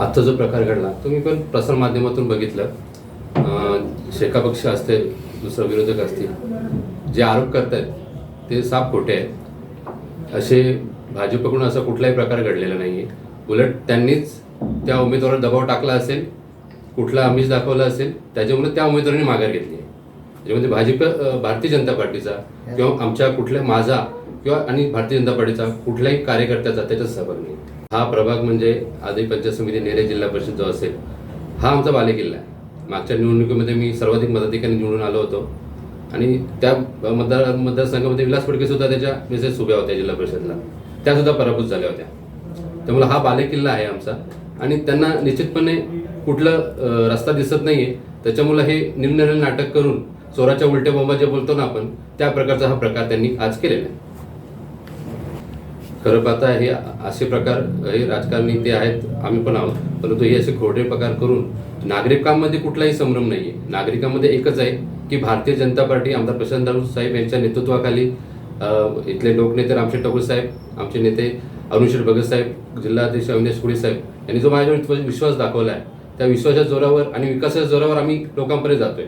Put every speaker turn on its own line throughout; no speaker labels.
आजचा जो प्रकार घडला तो मी पण प्रसारमाध्यमातून बघितलं. शेका पक्ष असते, दुसरा विरोधक असतील, जे आरोप करतायत ते साफ खोटे आहेत. असे भाजपकडून असा कुठलाही प्रकार घडलेला नाही आहे. उलट त्यांनीच त्या उमेदवारावर दबाव टाकला असेल, कुठला आमिष दाखवला असेल, त्याच्यामुळे त्या उमेदवारांनी माघार घेतली आहे. त्याच्यामध्ये भारतीय जनता पार्टीचा किंवा आमच्या कुठल्या माझा किंवा आणि भारतीय जनता पार्टीचा कुठल्याही कार्यकर्त्याचा त्याच्यात सहभाग नाही. हा प्रभाग म्हणजे आधी पंचायत समिती नेरे जिल्हा परिषद जो असेल, हा आमचा बालेकिल्ला आहे. मागच्या निवडणुकीमध्ये मी सर्वाधिक मताधिकाऱ्यांनी निवडून आलो होतो आणि त्या मतदारसंघामध्ये विलास फडके सुद्धा त्याच्या मिसेस उभ्या होत्या जिल्हा परिषदला, त्या सुद्धा पराभूत झाल्या होत्या. त्यामुळे हा बालेकिल्ला आहे आमचा आणि त्यांना निश्चितपणे कुठलं रस्ता दिसत नाहीये. त्याच्यामुळे हे निरनिराळे नाटक करून चोराच्या उलट्या बोंबा जे बोलतो ना आपण, त्या प्रकारचा हा प्रकार त्यांनी आज केलेला आहे. खरं पाहता हे असे प्रकार हे राजकारणी ते आहेत, आम्ही पण आहोत, परंतु हे असे खोटे प्रकार करून नागरिकांमध्ये कुठलाही संभ्रम नाही आहे. नागरिकांमध्ये एकच आहे की भारतीय जनता पार्टी आमदार प्रशांत दारू साहेब यांच्या नेतृत्वाखाली इथले लोकनेते रामशेठ ठाकूर साहेब, आमचे नेते अरुणशेठ भगत साहेब, जिल्हाध्यक्ष अविनाश कुडी साहेब यांनी जो माझ्यावर विश्वास दाखवला आहे, त्या विश्वासाच्या जोरावर आणि विकासाच्या जोरावर आम्ही लोकांपर्यंत जातोय.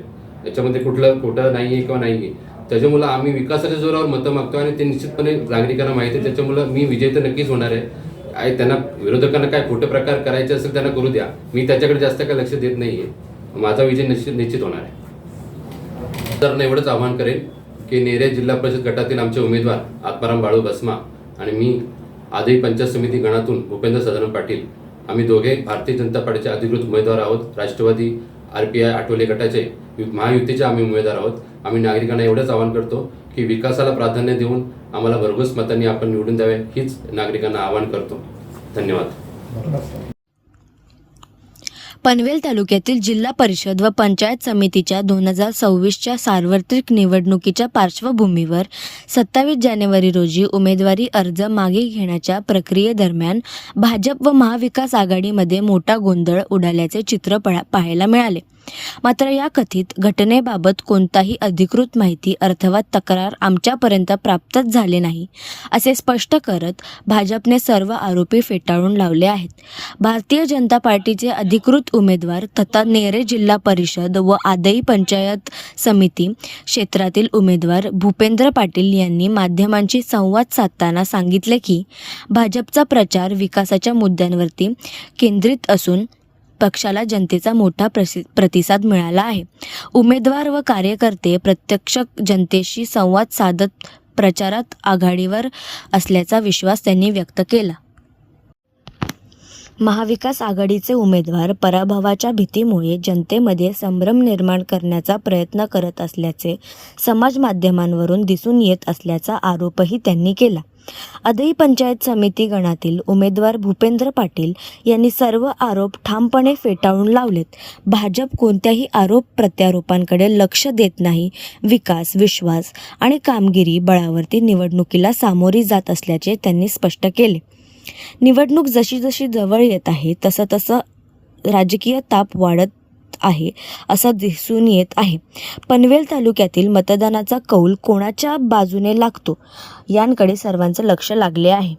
याच्यामध्ये कुठलं खोटं नाही आहे किंवा नाही आहे. त्याच्यामुळं आम्ही विकासाच्या जोरावर मतं मागतो आणि ते निश्चितपणे नागरिकांना माहिती आहे. त्याच्यामुळं मी विजय तर नक्कीच होणार आहे. त्यांना विरोधकांना काय खोटे प्रकार करायचे असेल त्यांना करू द्या, मी त्याच्याकडे जास्त काय लक्ष देत नाही आहे. माझा विजय निश्चित होणार आहे. तर एवढंच आवाहन करेन की नेरे जिल्हा परिषद गटातील आमचे उमेदवार आत्माराम बाळू बसमा आणि मी आधी पंचायत समिती गणातून भूपेंद्र सदानंद पाटील, आम्ही दोघे भारतीय जनता पार्टीचे अधिकृत उमेदवार आहोत. राष्ट्रवादी RPI आठवले गटाचे महायुतीचे आम्ही उमेदवार आहोत. आम्ही नागरिकांना एवढंच आवाहन करतो की विकासाला प्राधान्य देऊन आम्हाला भरघोस मतांनी आपण निवडून द्यावे, हीच नागरिकांना आवाहन करतो. धन्यवाद.
पनवेल तालुक्यातील जिल्हा परिषद व पंचायत समितीच्या 2026च्या सार्वत्रिक निवडणुकीच्या पार्श्वभूमीवर 27 जानेवारी रोजी उमेदवारी अर्ज मागे घेण्याच्या प्रक्रियेदरम्यान भाजप व महाविकास आघाडीमध्ये मोठा गोंधळ उडाल्याचे चित्र पाहायला मिळाले. मात्र या कथित घटनेबाबत कोणताही अधिकृत माहिती अथवा तक्रार आमच्यापर्यंत प्राप्तच झाले नाही, असे स्पष्ट करत भाजपने सर्व आरोपी फेटाळून लावले आहेत. भारतीय जनता पार्टीचे अधिकृत उमेदवार तथा नेरे जिल्हा परिषद व आदई पंचायत समिती क्षेत्रातील उमेदवार भूपेंद्र पाटील यांनी माध्यमांशी संवाद साधताना सांगितले की भाजपचा प्रचार विकासाच्या मुद्द्यांवरती केंद्रित असून पक्षाला जनतेचा मोठा प्रतिसाद मिळाला आहे. उमेदवार व कार्यकर्ते प्रत्यक्ष जनतेशी संवाद साधत प्रचारात आघाडीवर असल्याचा विश्वास त्यांनी व्यक्त केला. महाविकास आघाडीचे उमेदवार पराभवाच्या भीतीमुळे जनतेमध्ये संभ्रम निर्माण करण्याचा प्रयत्न करत असल्याचे समाज माध्यमांवरून दिसून येत असल्याचा आरोपही त्यांनी केला. आदई पंचायत समिती गणातील उमेदवार भूपेंद्र पाटील यांनी सर्व आरोप ठामपणे फेटाळून लावलेत. भाजप कोणत्याही आरोप प्रत्यारोपांकडे लक्ष देत नाही. विकास, विश्वास आणि कामगिरी बळावरती निवडणुकीला सामोरी जात असल्याचे त्यांनी स्पष्ट केले. निवडणूक जशी जशी जवळ येत आहे तसं राजकीय ताप वाढत आहे असं दिसून येत आहे. पनवेल तालुक्यातील मतदानाचा कौल कोणाच्या बाजूने लागतो यांकडे सर्वांचं लक्ष लागले आहे.